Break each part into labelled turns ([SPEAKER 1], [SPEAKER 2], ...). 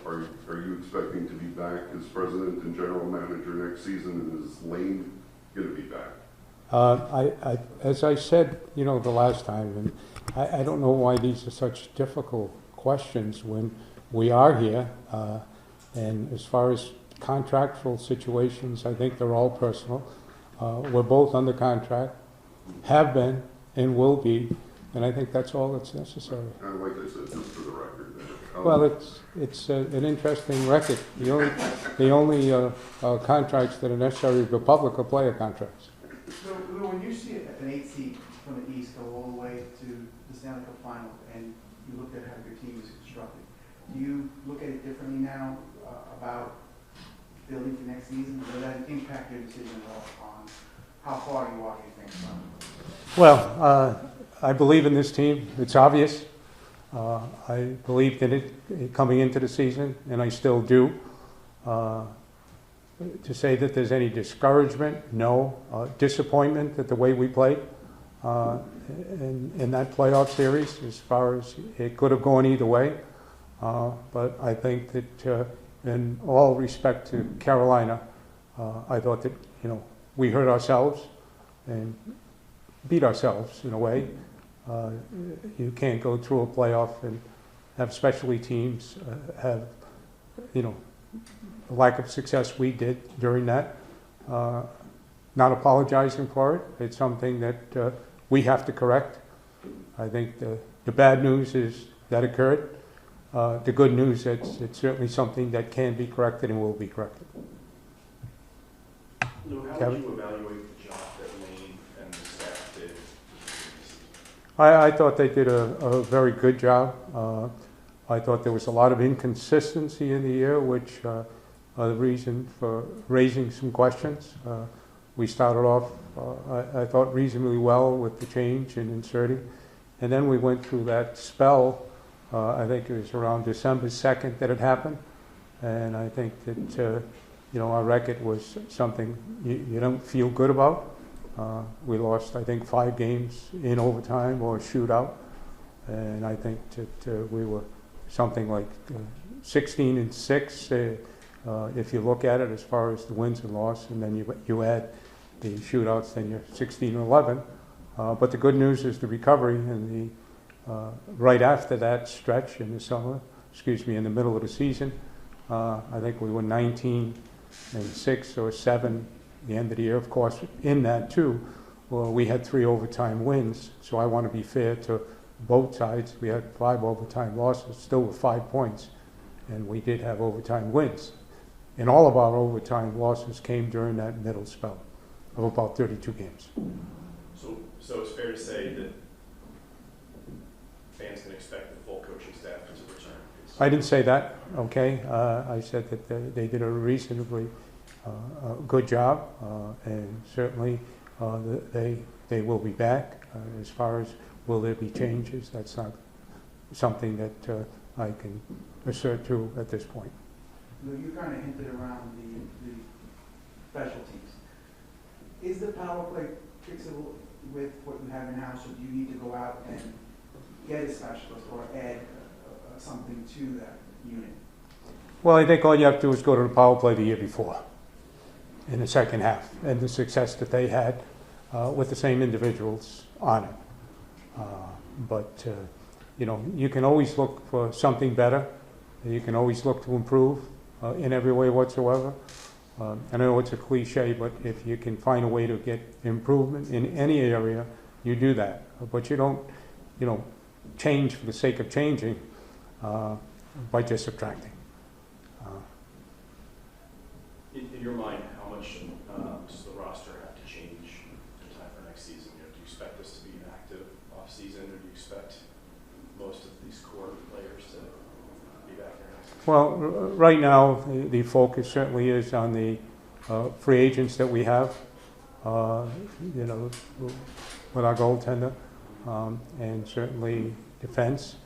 [SPEAKER 1] are you expecting to be back as president and general manager next season, and is Lane going to be back?
[SPEAKER 2] As I said, the last time, and I don't know why these are such difficult questions when we are here. And as far as contractual situations, I think they're all personal. We're both under contract, have been, and will be, and I think that's all that's necessary.
[SPEAKER 1] And like I said, just for the record.
[SPEAKER 2] Well, it's an interesting record. The only contracts that are necessary for the public are player contracts.
[SPEAKER 3] So when you see an 8 seed from the East go all the way to the Stanley Cup Final, and you look at how your team is constructed, do you look at it differently now about building for next season? Will that impact your decision at all on how far you are, you think, from?
[SPEAKER 2] Well, I believe in this team. It's obvious. I believed in it coming into the season, and I still do. To say that there's any discouragement, no. Disappointment at the way we played in that playoff series, as far as it could have gone either way. But I think that in all respect to Carolina, I thought that, we hurt ourselves and beat ourselves in a way. You can't go through a playoff and have specialty teams have, the lack of success we did during that. Not apologizing for it. It's something that we have to correct. I think the bad news is that occurred. The good news, it's certainly something that can be corrected and will be corrected.
[SPEAKER 4] Lou, how
[SPEAKER 2] Kevin?
[SPEAKER 4] would you evaluate the job that Lane and the staff did?
[SPEAKER 2] I thought they did a very good job. I thought there was a lot of inconsistency in the year, which are the reason for raising some questions. We started off, I thought, reasonably well with the change and inserting. And then we went through that spell, I think it was around December 2nd that it happened. And I think that, our record was something you don't feel good about. We lost, I think, 5 games in overtime or shootout. And I think that we were something like 16-6, if you look at it as far as the wins and losses, and then you add the shootouts, then you're 16-11. But the good news is the recovery, and right after that stretch in the summer, in the middle of the season, I think we were 19-6 or 7 the end of the year. Of course, in that too, we had 3 overtime wins, so I want to be fair to both sides. We had 5 overtime losses, still with 5 points, and we did have overtime wins. And all of our overtime losses came during that middle spell of about 32 games.
[SPEAKER 4] So it's fair to say that fans can expect the full coaching staff to return?
[SPEAKER 2] I didn't say that, okay? I said that they did a reasonably good job, and certainly they will be back. As far as will there be changes, that's not something that I can assert to at this point.
[SPEAKER 3] You kind of hinted around the specialties. Is the power play fixable with what you have in-house, or do you need to go out and get a specialist or add something to that unit?
[SPEAKER 2] Well, I think all you have to do is go to the power play the year before, in the second half, and the success that they had with the same individuals on it. But you can always look for something better. You can always look to improve in every way whatsoever. I know it's a cliche, but if you can find a way to get improvement in any area, you do that. But you don't, change for the sake of changing by just subtracting.
[SPEAKER 4] In your mind, how much does the roster have to change in time for next season? Do you expect this to be an active off-season, or do you expect most of these core players to be back there next season?
[SPEAKER 2] Well, right now, the focus certainly is on the free agents that we have, with our goaltender, and certainly defense.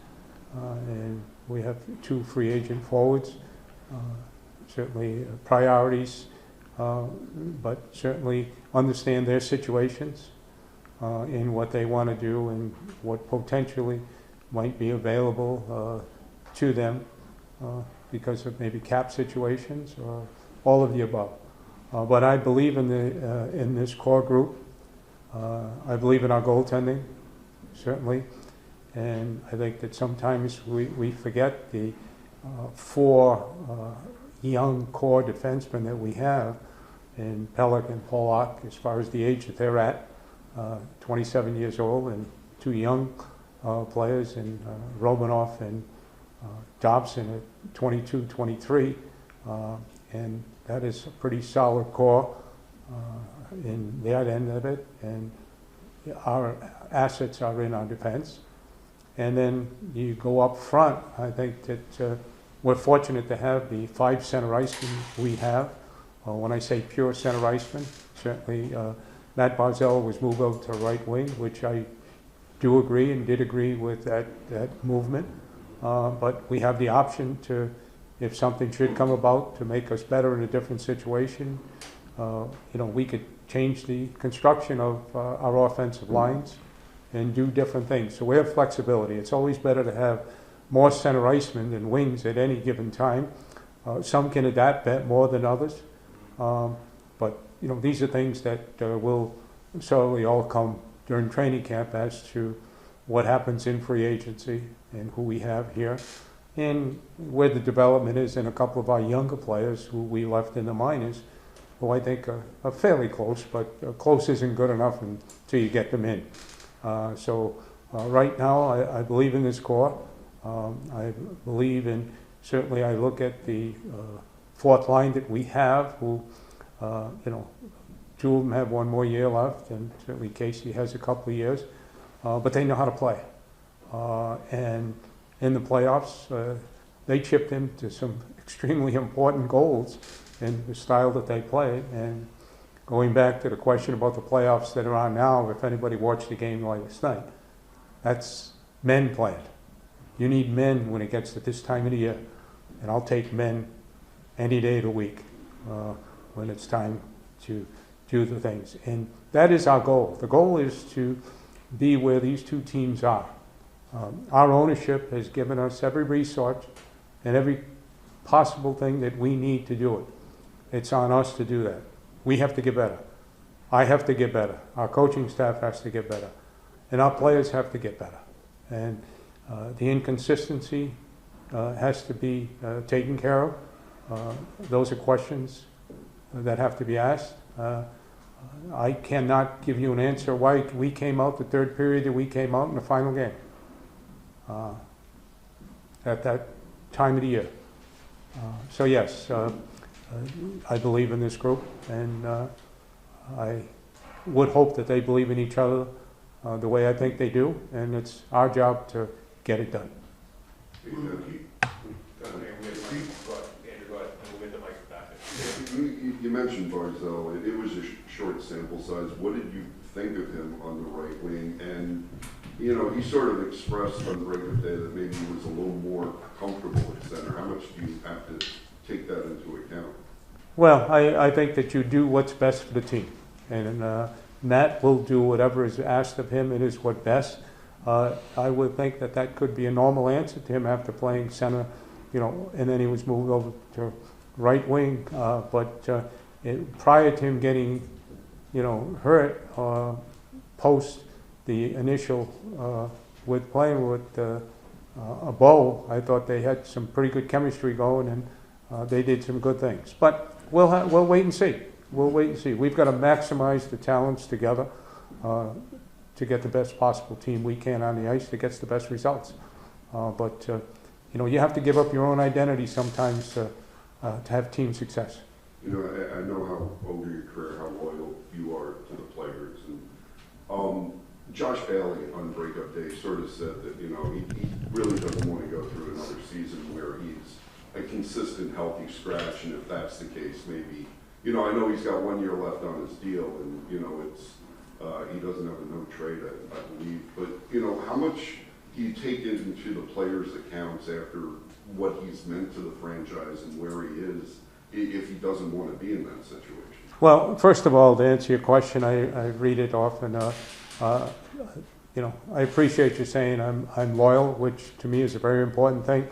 [SPEAKER 2] And we have 2 free agent forwards. Certainly priorities, but certainly understand their situations in what they want to do and what potentially might be available to them because of maybe cap situations or all of the above. But I believe in this core group. I believe in our goaltending, certainly. And I think that sometimes we forget the four young core defensemen that we have in Pellick and Pollock, as far as the age that they're at, 27 years old, and two young players in Romanoff and Dobson at 22, 23. And that is a pretty solid core in that end of it. And our assets are in our defense. And then you go up front. I think that we're fortunate to have the 5 center icemen we have. When I say pure center icemen, certainly Matt Barzal was moved over to right wing, which I do agree and did agree with that movement. But we have the option to, if something should come about to make us better in a different situation, we could change the construction of our offensive lines and do different things. So we have flexibility. It's always better to have more center icemen than wings at any given time. Some can adapt that more than others. But these are things that will certainly all come during training camp as to what happens in free agency and who we have here, and where the development is in a couple of our younger players who we left in the minors, who I think are fairly close, but close isn't good enough until you get them in. So right now, I believe in this core. I believe in, certainly I look at the fourth line that we have, who, two of them have one more year left, and certainly Casey has a couple of years, but they know how to play. And in the playoffs, they chipped into some extremely important goals in the style that they play. And going back to the question about the playoffs that are on now, if anybody watched the game last night, that's men playing. You need men when it gets to this time of the year, and I'll take men any day of the week when it's time to do the things. And that is our goal. The goal is to be where these two teams are. Our ownership has given us every resource and every possible thing that we need to do it. It's on us to do that. We have to get better. I have to get better. Our coaching staff has to get better. And our players have to get better. And the inconsistency has to be taken care of. Those are questions that have to be asked. I cannot give you an answer why we came out the third period that we came out in the final game at that time of the year. So yes, I believe in this group, and I would hope that they believe in each other the way I think they do, and it's our job to get it done.
[SPEAKER 1] You mentioned Barzal, and it was a short sample size. What did you think of him on the right wing? And, he sort of expressed on the break-up day that maybe he was a little more comfortable at center. How much do you have to take that into account?
[SPEAKER 2] Well, I think that you do what's best for the team. And Matt will do whatever is asked of him. It is what best. I would think that could be a normal answer to him after playing center, and then he was moved over to right wing. But prior to him getting, hurt, post the initial with playing with a Bo, I thought they had some pretty good chemistry going, and they did some good things. But we'll wait and see. We'll wait and see. We've got to maximize the talents together to get the best possible team we can on the ice that gets the best results. But you have to give up your own identity sometimes to have team success.
[SPEAKER 1] I know how over your career, how loyal you are to the players. And Josh Bailey on breakup day sort of said that, he really doesn't want to go through another season where he's a consistent, healthy scratch. And if that's the case, maybe, I know he's got 1 year left on his deal, and, it's he doesn't have a no trade, I believe. But, how much do you take into the players' accounts after what he's meant to the franchise and where he is if he doesn't want to be in that situation? Well,
[SPEAKER 2] first of all, to answer your question, I read it often. I appreciate you saying I'm loyal, which to me is a very important thing.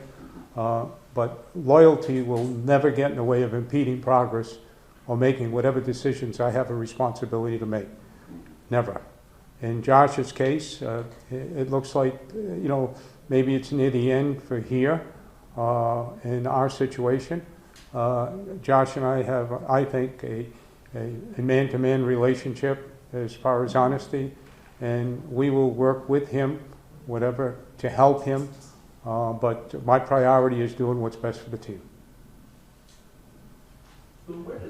[SPEAKER 2] But but loyalty will never get in the way of impeding progress or making whatever decisions I have a responsibility to make. Never. In Josh's case, it looks like, maybe it's near the end for here in our situation. Josh and I have, I think, a man-to-man relationship as far as honesty, and we will work with him, whatever, to help him. But my priority is doing what's best for the team.
[SPEAKER 5] Lou, where do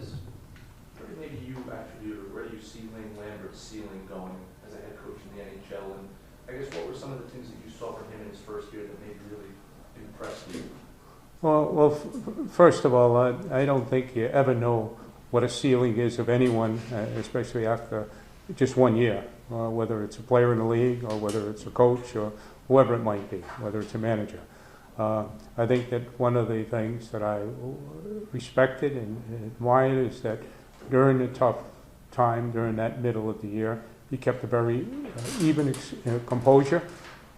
[SPEAKER 5] you attribute, or where do you see Lane Lambert's ceiling going as a head coach in the NHL? And I guess what were some of the things that you saw from him in his first year that maybe really impressed you? Well,
[SPEAKER 2] First of all, I don't think you ever know what a ceiling is of anyone, especially after just 1 year, whether it's a player in the league or whether it's a coach or whoever it might be, whether it's a manager. I think that one of the things that I respected and admired is that during the tough time, during that middle of the year, he kept a very even composure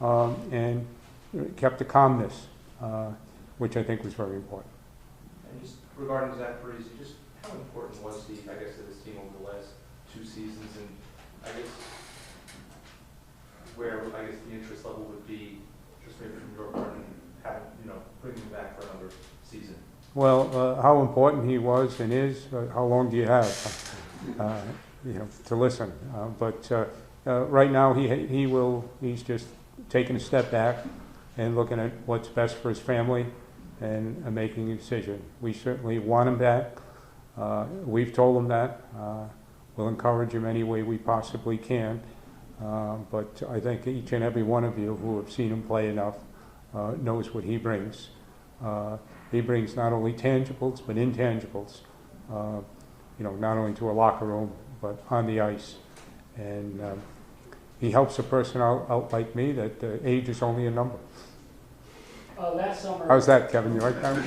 [SPEAKER 2] and kept a calmness, which I think was very important.
[SPEAKER 5] And just regarding Zach Parise, just how important was he, I guess, to this team over the last 2 seasons? And I guess where the interest level would be, just maybe from your part, and having, bringing him back for another season.
[SPEAKER 2] Well, how important he was and is, how long do you have, to listen? But right now he's just taking a step back and looking at what's best for his family and making a decision. We certainly want him back. We've told him that. We'll encourage him any way we possibly can. But I think each and every one of you who have seen him play enough knows what he brings. He brings not only tangibles but intangibles, not only to a locker room but on the ice. And he helps a person out like me that age is only a number.
[SPEAKER 6] Last summer.
[SPEAKER 2] How's that, Kevin? You like that?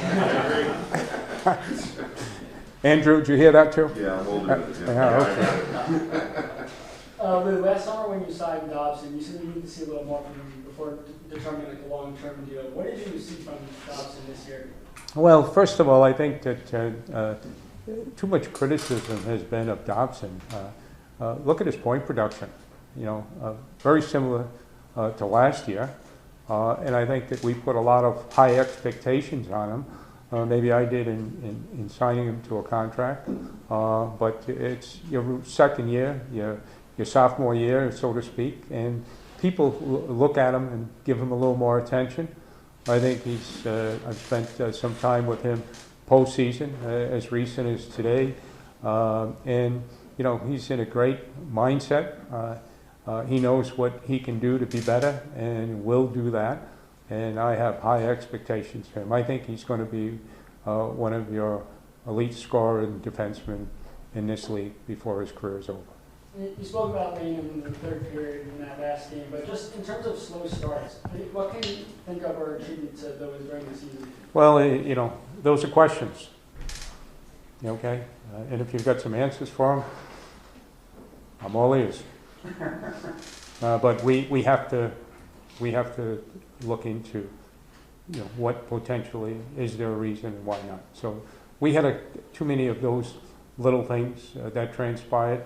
[SPEAKER 2] Andrew, did you hear that too?
[SPEAKER 1] Yeah, I'm older than him.
[SPEAKER 6] Lou, last summer when you signed Dobson, you said you need to see a little more from him before determining a long-term deal. What did you see from Dobson this year?
[SPEAKER 2] Well, first of all, I think that too much criticism has been of Dobson. Look at his point production. Very similar to last year. And I think that we put a lot of high expectations on him. Maybe I did in signing him to a contract. But it's your second year, your sophomore year, so to speak, and people look at him and give him a little more attention. I think I've spent some time with him postseason, as recent as today, and he's in a great mindset. He knows what he can do to be better and will do that, and I have high expectations for him. I think he's going to be one of your elite scorer and defensemen in this league before his career is over.
[SPEAKER 6] You spoke about Lane in the third period in that last game, but just in terms of slow starts, what can you think of or attribute to those during the season?
[SPEAKER 2] Well, those are questions. Okay? And if you've got some answers for them, I'm all ears. But we have to look into what potentially is there a reason and why not. So we had too many of those little things that transpired,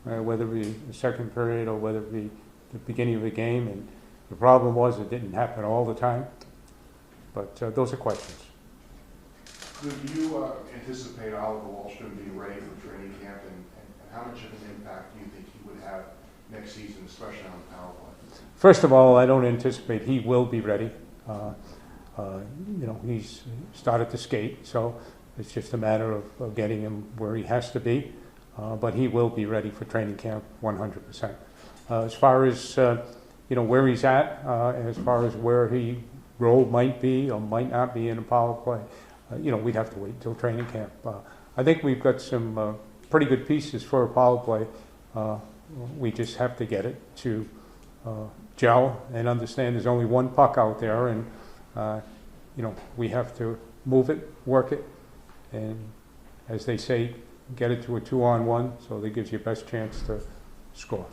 [SPEAKER 2] whether it be the second period or whether it be the beginning of the game. And the problem was it didn't happen all the time. But those are questions.
[SPEAKER 7] Do you anticipate Oliver Wahlstrom being ready for training camp, and how much of an impact do you think he would have next season, especially on the power play?
[SPEAKER 2] First of all, I don't anticipate he will be ready. He's started to skate, so it's just a matter of getting him where he has to be. But he will be ready for training camp 100%. As far as where he's at, as far as where he role might be or might not be in a power play, we'd have to wait until training camp. I think we've got some pretty good pieces for a power play. We just have to get it to gel and understand there's only one puck out there, and we have to move it, work it, and as they say, get it to a 2-on-1 so that gives you the best chance to score.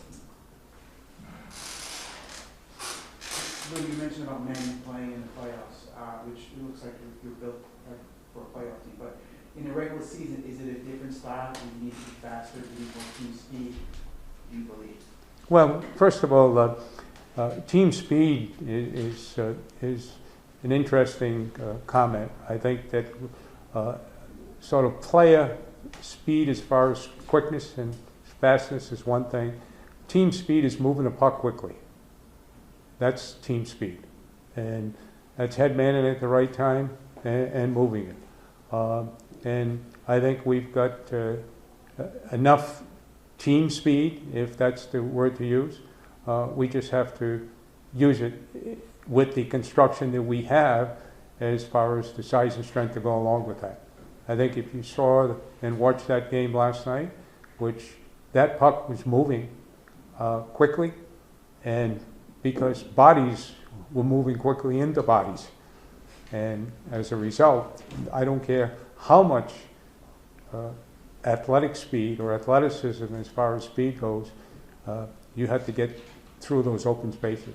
[SPEAKER 3] Lou, you mentioned about men playing in the playoffs. which it looks like you're built for a playoff team. But in the regular season, is it a different style? Do you need to be faster? Do you need more team speed? Do you believe?
[SPEAKER 2] Well, first of all, team speed is an interesting comment. I think that sort of player speed as far as quickness and fastness is one thing. Team speed is moving the puck quickly. That's team speed. And that's head manning at the right time and moving it. And I think we've got enough team speed, if that's the word to use. We just have to use it with the construction that we have as far as the size and strength to go along with that. I think if you saw and watched that game last night, which that puck was moving quickly, and because bodies were moving quickly into bodies. And as a result, I don't care how much athletic speed or athleticism as far as speed goes, you have to get through those open spaces.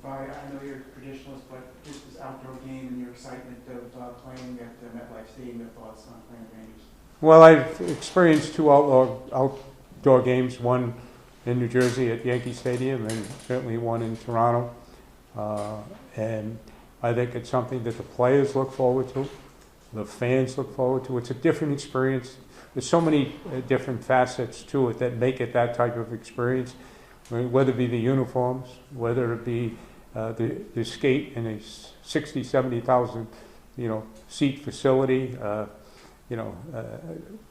[SPEAKER 3] I know you're a traditionalist, but just this outdoor game and your excitement of playing at MetLife Stadium, your thoughts on playing Rangers?
[SPEAKER 2] Well, I've experienced two outdoor games, one in New Jersey at Yankee Stadium and certainly one in Toronto. And I think it's something that the players look forward to, the fans look forward to. It's a different experience. There's so many different facets to it that make it that type of experience. Whether it be the uniforms, whether it be the skate in a 60, 70,000, seat facility,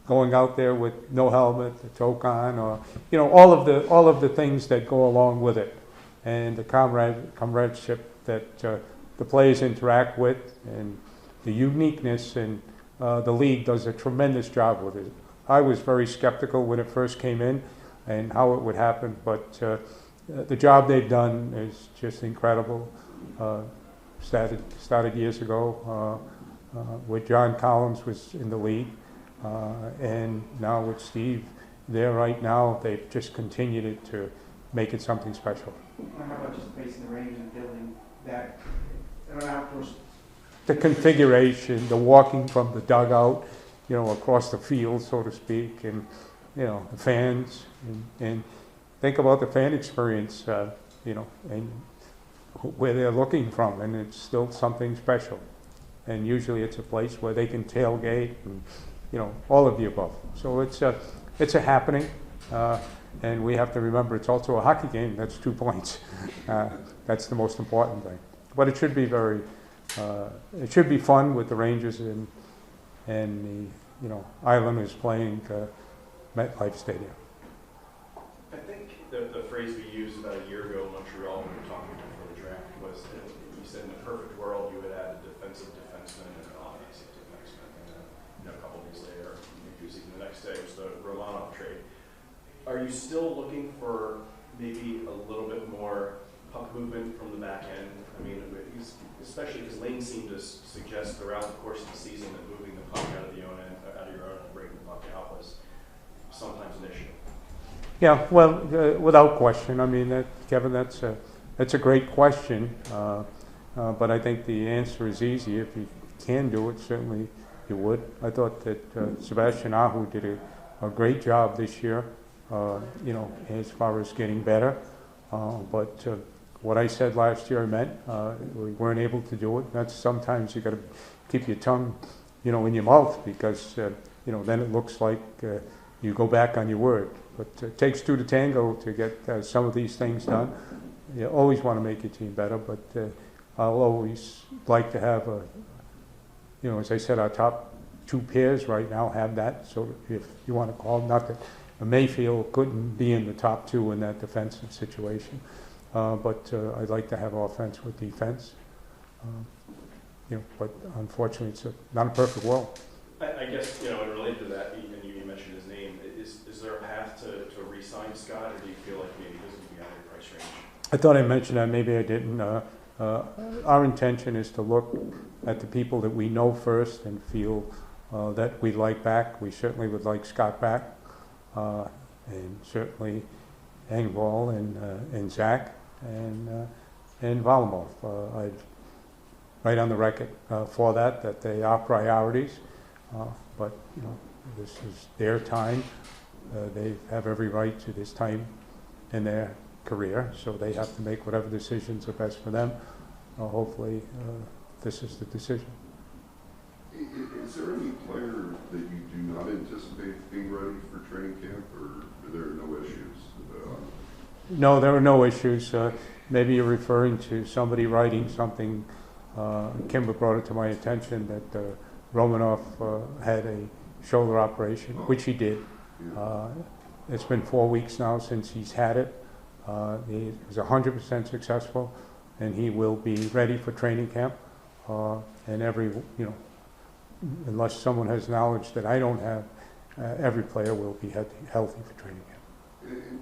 [SPEAKER 2] going out there with no helmet, the choke on, or all of the things that go along with it, and the comradeship that the players interact with, and the uniqueness, and the league does a tremendous job with it. I was very skeptical when it first came in and how it would happen, but the job they've done is just incredible. Started years ago with John Collins was in the league, and now with Steve there right now, they've just continued it to make it something special.
[SPEAKER 3] How about just facing the Rangers and building that an outdoor?
[SPEAKER 2] The configuration, the walking from the dugout, across the field, so to speak, and the fans, and think about the fan experience, and where they're looking from, and it's still something special. And usually it's a place where they can tailgate, and all of the above. So it's a happening, and we have to remember it's also a hockey game. That's 2 points. That's the most important thing. But it should be it should be fun with the Rangers and the Islanders playing MetLife Stadium.
[SPEAKER 4] I think the phrase we used about a year ago in Montreal when we were talking before the draft was that you said in a perfect world you would add a defensive defenseman and an offensive defenseman. And a couple of days later, maybe even the next day, was the Romanov trade. Are you still looking for maybe a little bit more puck movement from the back end? I mean, especially because Lane seemed to suggest throughout the course of the season that moving the puck out of your own end and breaking the puck out was sometimes an issue.
[SPEAKER 2] Yeah, well, without question. I mean, Kevin, that's a great question, but I think the answer is easy. If you can do it, certainly you would. I thought that Sebastian Aho did a great job this year, as far as getting better. But what I said last year meant we weren't able to do it. That's sometimes you got to keep your tongue, in your mouth, because then it looks like you go back on your word. But it takes two to tango to get some of these things done. You always want to make your team better, but I'll always like to have as I said, our top two pairs right now have that. So if you want to call them, not that Mayfield couldn't be in the top two in that defensive situation, but I'd like to have offense with defense. But unfortunately, it's not a perfect world.
[SPEAKER 4] I guess, and related to that, and you mentioned his name, is there a path to re-sign Scott, or do you feel like maybe he doesn't be out of your price range?
[SPEAKER 2] I thought I mentioned that, maybe I didn't. Our intention is to look at the people that we know first and feel that we'd like back. We certainly would like Scott back, and certainly Engvall and Zach and Varlamov. right on the record for that they are priorities. But, you know, this is their time. They have every right to this time in their career, so they have to make whatever decisions are best for them. Hopefully, this is the decision.
[SPEAKER 1] Is there any player that you do not anticipate being ready for training camp, or are there no issues?
[SPEAKER 2] No, there are no issues. Maybe you're referring to somebody writing something. Kimber brought it to my attention that Romanov had a shoulder operation, which he did. It's been 4 weeks now since he's had it. He was 100% successful, and he will be ready for training camp. And unless someone has knowledge that I don't have, every player will be healthy for training camp.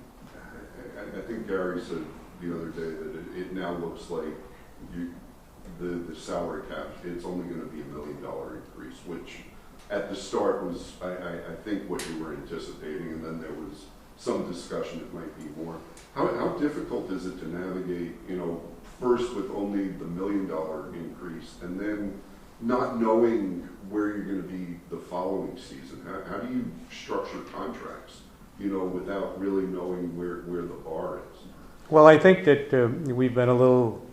[SPEAKER 1] I think Gary said the other day that it now looks like the salary cap, it's only going to be $1 million increase, which at the start was, I think, what you were anticipating, and then there was some discussion it might be more. How difficult is it to navigate, first with only the $1 million increase, and then not knowing where you're going to be the following season? How do you structure contracts, without really knowing where the bar is?
[SPEAKER 2] Well, I think that we've been a little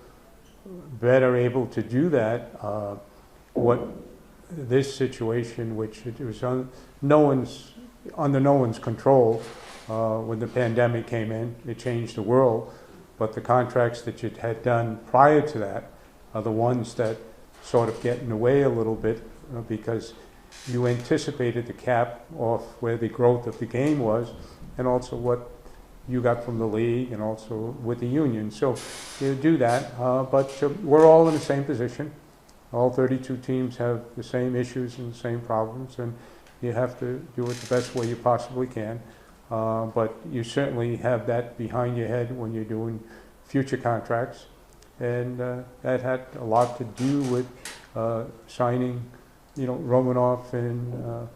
[SPEAKER 2] better able to do that. What this situation, which it was under no one's control when the pandemic came in, it changed the world. But the contracts that you had done prior to that are the ones that sort of get in the way a little bit because you anticipated the cap off where the growth of the game was, and also what you got from the league and also with the union. So you do that, but we're all in the same position. All 32 teams have the same issues and the same problems, and you have to do it the best way you possibly can. But you certainly have that behind your head when you're doing future contracts. And that had a lot to do with signing, Romanov and,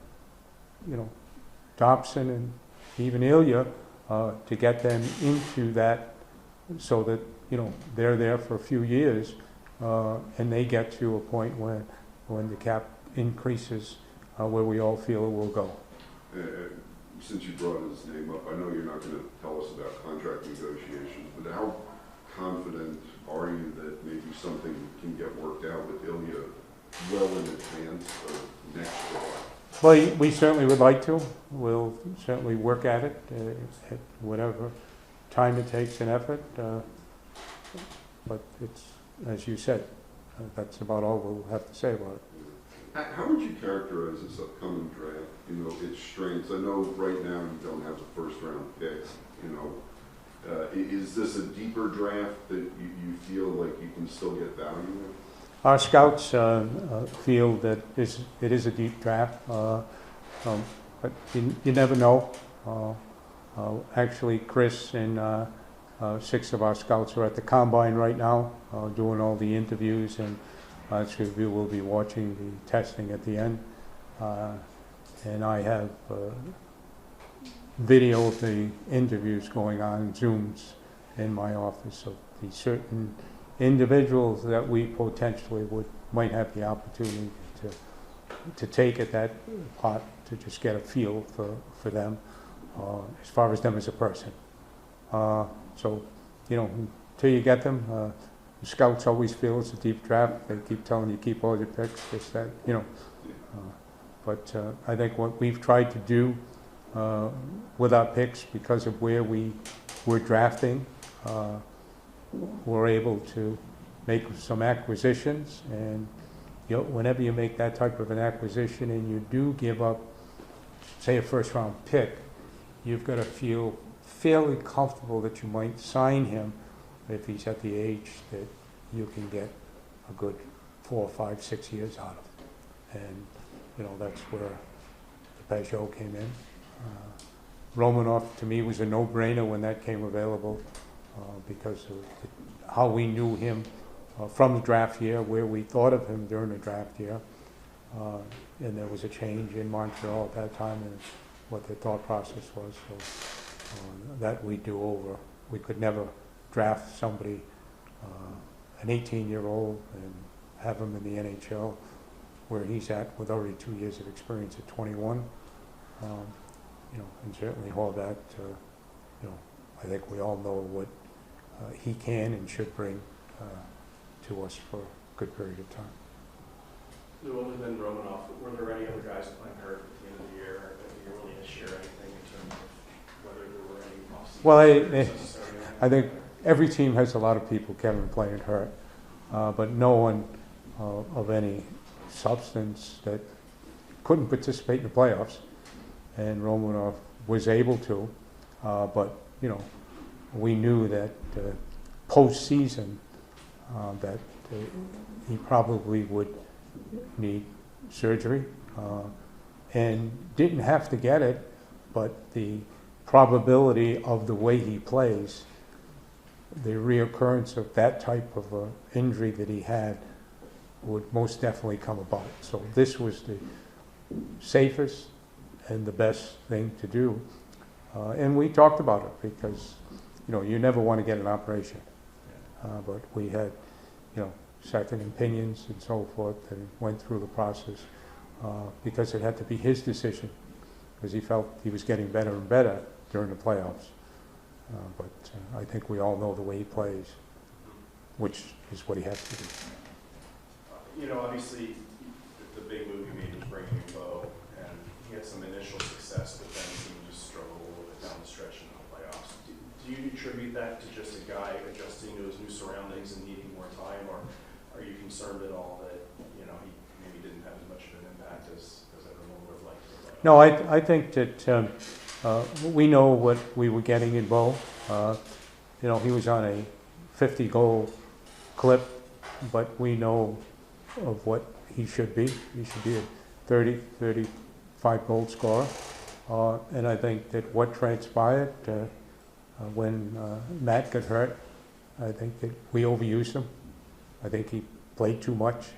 [SPEAKER 2] Dobson and even Ilya to get them into that so that, they're there for a few years and they get to a point when the cap increases where we all feel it will go.
[SPEAKER 1] Since you brought his name up, I know you're not going to tell us about contract negotiations, but how confident are you that maybe something can get worked out with Ilya well in advance of next year?
[SPEAKER 2] Well, we certainly would like to. We'll certainly work at it at whatever time it takes and effort. But it's, as you said, that's about all we'll have to say about it.
[SPEAKER 1] How would you characterize this upcoming draft? Its strengths. I know right now you don't have a first-round pick. Is this a deeper draft that you feel like you can still get value in?
[SPEAKER 2] Our scouts feel that it is a deep draft, but you never know. Actually, Chris and 6 of our scouts are at the combine right now, doing all the interviews, and we will be watching the testing at the end. And I have video of the interviews going on, Zooms in my office of the certain individuals that we potentially might have the opportunity to take at that pot to just get a feel for them as far as them as a person. So, until you get them, the scouts always feel it's a deep draft. They keep telling you keep all your picks, just that, But I think what we've tried to do with our picks, because of where we're drafting, we're able to make some acquisitions, and whenever you make that type of an acquisition and you do give up, say, a first-round pick, you've got to feel fairly comfortable that you might sign him if he's at the age that you can get a good 4, 5, 6 years out of him. And that's where the Peugeot came in. Romanov, to me, was a no-brainer when that came available because of how we knew him from the draft year, where we thought of him during the draft year. And there was a change in Montreal at that time and what their thought process was. So that we do over. We could never draft somebody, an 18-year-old, and have him in the NHL where he's at with already 2 years of experience at 21. And certainly Horvat, I think we all know what he can and should bring to us for a good period of time.
[SPEAKER 4] Other than Romanoff, were there any other guys playing hurt at the end of the year? Are you willing to share anything in terms of whether there were any off-season
[SPEAKER 2] Well,
[SPEAKER 4] injuries necessary?
[SPEAKER 2] I think every team has a lot of people, Kevin, playing hurt, but no one of any substance that couldn't participate in the playoffs. And Romanoff was able to, but we knew that postseason that he probably would need surgery, and didn't have to get it, but the probability of the way he plays, the reoccurrence of that type of injury that he had would most definitely come about. So this was the safest and the best thing to do. And we talked about it because, you never want to get an operation. But we had, second opinions and so forth, and went through the process because it had to be his decision, because he felt he was getting better and better during the playoffs. But I think we all know the way he plays, which is what he has to do.
[SPEAKER 4] Obviously, the big move he made was bringing in Bo, and he had some initial success, but then seemed to struggle a little bit down the stretch in the playoffs. Do you attribute that to just a guy adjusting to his new surroundings and needing more time, or are you concerned at all that he maybe didn't have as much of an impact as everyone would have liked?
[SPEAKER 2] No, I think that we know what we were getting in Bo. He was on a 50-goal clip, but we know of what he should be. He should be a 30, 35-goal scorer. And I think that what transpired when Matt got hurt, I think that we overused him. I think he played too much,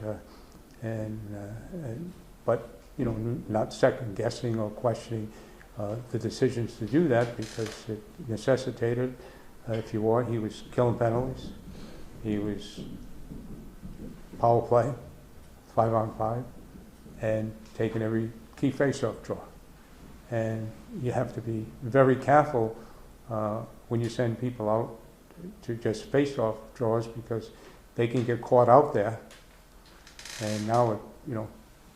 [SPEAKER 2] but not second guessing or questioning the decisions to do that, because it necessitated, if you want, he was killing penalties, he was power play, 5-on-5, and taking every key face-off draw. And you have to be very careful when you send people out to just face-off draws, because they can get caught out there, and now it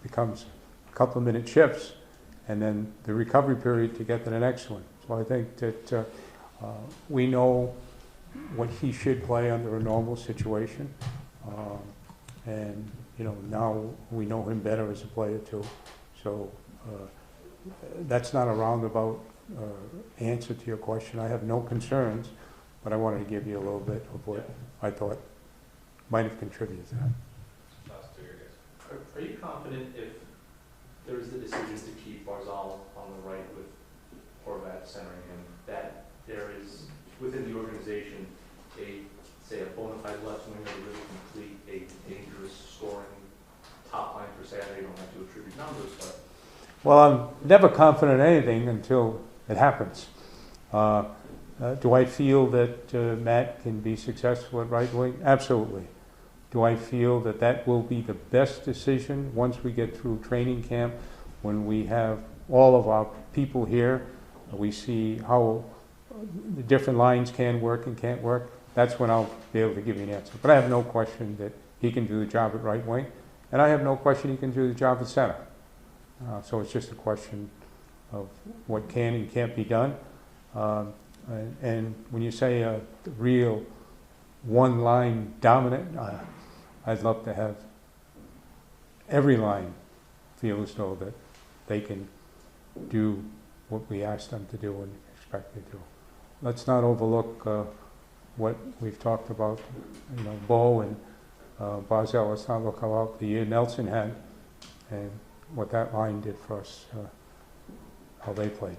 [SPEAKER 2] becomes a couple of minute shifts, and then the recovery period to get to the next one. So I think that we know what he should play under a normal situation, and now we know him better as a player too. So that's not a roundabout answer to your question. I have no concerns, but I wanted to give you a little bit of what I thought might have contributed to that.
[SPEAKER 5] Are you confident if there is the decision to keep Barzal on the right with Horvat centering him, that there is within the organization say a bona fide left winger to really complete a dangerous scoring top line per se? I know you don't have to attribute numbers, but.
[SPEAKER 2] Well, I'm never confident in anything until it happens. Do I feel that Matt can be successful at right wing? Absolutely. Do I feel that that will be the best decision once we get through training camp, when we have all of our people here, we see how the different lines can work and can't work? That's when I'll be able to give you an answer. But I have no question that he can do the job at right wing, and I have no question he can do the job at center. So it's just a question of what can and can't be done. And when you say a real one-line dominant, I'd love to have every line feel as though that they can do what we ask them to do and expect to do. Let's not overlook what we've talked about, Bo and Barzal. Let's not look about the year Nelson had and what that line did for us, how they played.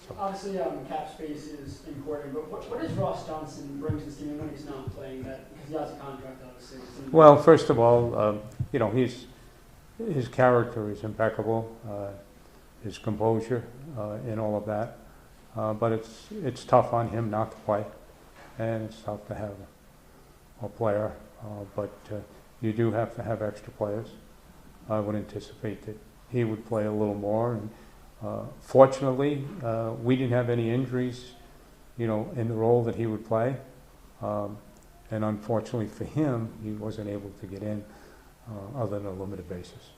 [SPEAKER 2] So.
[SPEAKER 6] Obviously, cap space is important, but what does Ross Johnson bring to this team when he's not playing that? Because he has a contract, obviously.
[SPEAKER 2] Well, first of all, his character is impeccable, his composure, and all of that. But it's tough on him not to play, and it's tough to have a player. But you do have to have extra players. I would anticipate that he would play a little more. And fortunately, we didn't have any injuries, in the role that he would play. And unfortunately for him, he wasn't able to get in other than a limited basis.